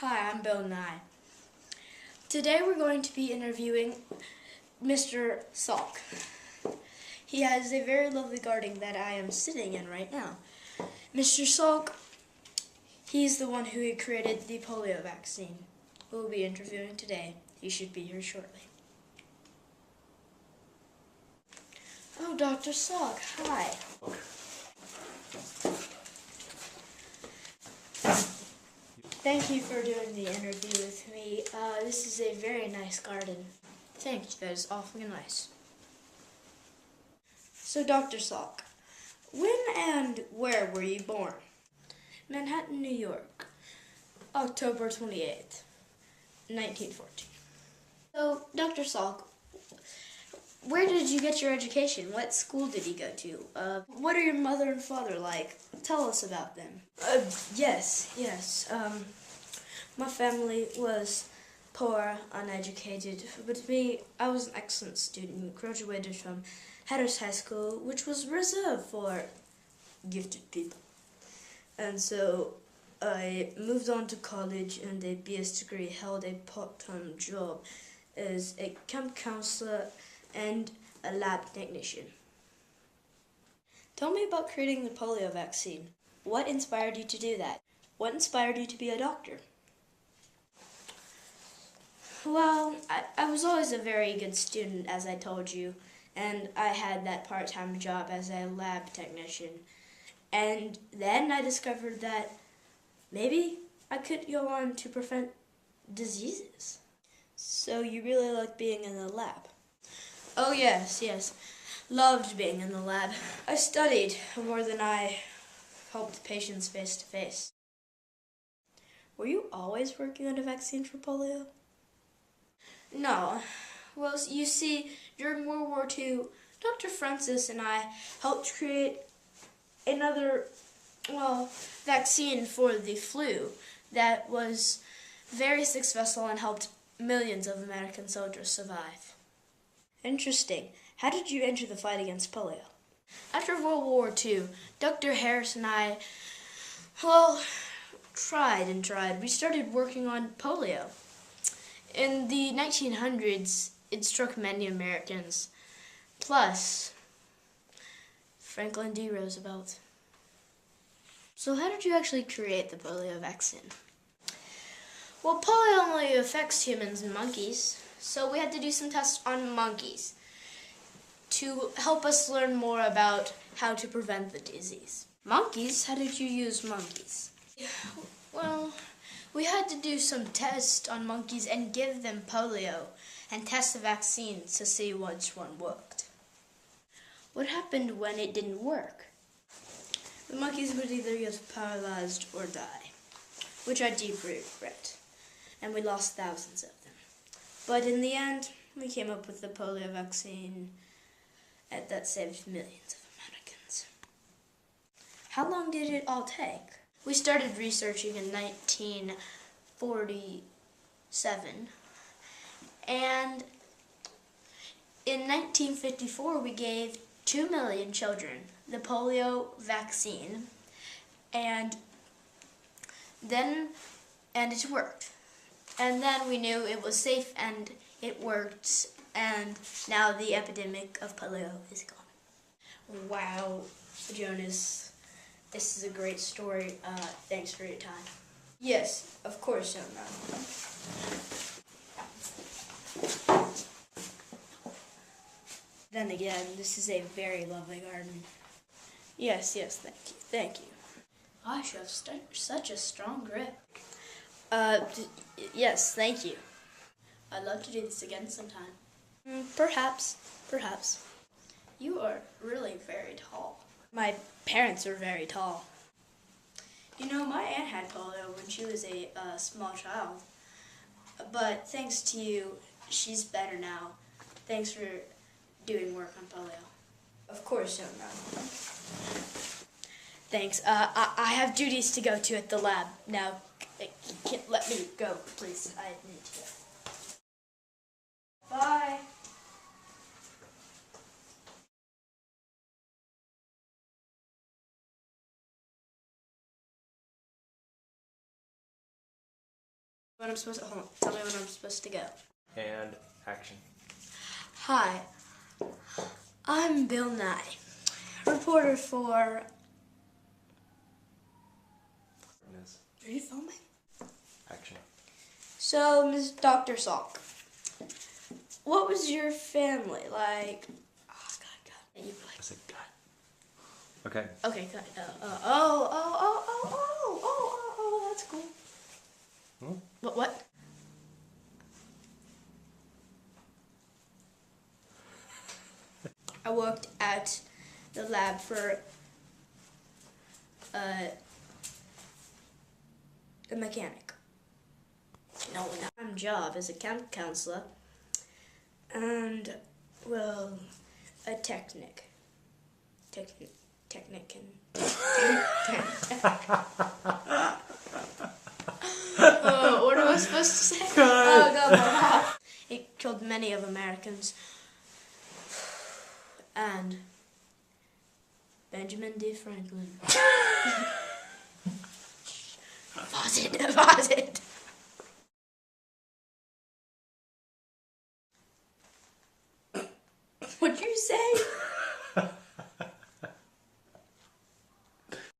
Hi, I'm Bill Nigh. Today we're going to be interviewing Mr. Salk. He has a very lovely garden that I am sitting in right now. Mr. Salk, he's the one who created the polio vaccine. We'll be interviewing today. He should be here shortly. Oh, Dr. Salk, hi. Thank you for doing the interview with me. This is a very nice garden. Thank you, that is awfully nice. So, Dr. Salk, when and where were you born? Manhattan, New York, October 28th, 1914. So, Dr. Salk, where did you get your education? What school did you go to? What are your mother and father like? Tell us about them. Yes. My family was poor, uneducated, but me, I was an excellent student. Graduated from Hatters High School, which was reserved for gifted people. And so I moved on to college and a BS degree, held a part-time job as a camp counselor and a lab technician. Tell me about creating the polio vaccine. What inspired you to do that? What inspired you to be a doctor? Well, I was always a very good student, as I told you, and I had that part-time job as a lab technician. And then I discovered that maybe I could go on to prevent diseases. So you really like being in the lab? Oh, yes. Loved being in the lab. I studied more than I helped patients face to face. Were you always working on a vaccine for polio? No. Well, you see, during World War II, Dr. Francis and I helped create another, vaccine for the flu that was very successful and helped millions of American soldiers survive. Interesting. How did you enter the fight against polio? After World War II, Dr. Harris and I, tried. We started working on polio. In the 1900s, it struck many Americans, plus Franklin D. Roosevelt. So how did you actually create the polio vaccine? Well, polio only affects humans and monkeys, so we had to do some tests on monkeys to help us learn more about how to prevent the disease. Monkeys? How did you use monkeys? Well, we had to do some tests on monkeys and give them polio and test the vaccine to see which one worked. What happened when it didn't work? The monkeys would either get paralyzed or die, which I deeply regret, and we lost thousands of them. But in the end, we came up with the polio vaccine that saved millions of Americans. How long did it all take? We started researching in 1947, and in 1954 we gave 2 million children the polio vaccine, and it worked. And then we knew it was safe and it worked, and now the epidemic of polio is gone. Wow, Jonas. This is a great story. Thanks for your time. Yes, of course, young man. Then again, this is a very lovely garden. Yes, thank you. Gosh, you have such a strong grip. Yes, thank you. I'd love to do this again sometime. Perhaps. You are really very tall. My parents are very tall. You know, my aunt had polio when she was a small child. But thanks to you, she's better now. Thanks for doing work on polio. Of course, young man. Thanks. I have duties to go to at the lab. Now, let me go, please. I need to go. Bye. When I'm supposed to, hold on, tell me when I'm supposed to go. And action. Hi, I'm Bill Nye, reporter for... Are you filming? Action. So, Ms. Dr. Salk, what was your family like? Oh, God. You I said cut. Okay. Okay, cut. That's cool. Hmm? What? I worked at the lab for a mechanic. No, my job is a camp counselor and, well, a technician. What am I supposed to say? Oh, God, my mouth. It killed many of Americans. And Benjamin D. Franklin. Pause it. What'd you say?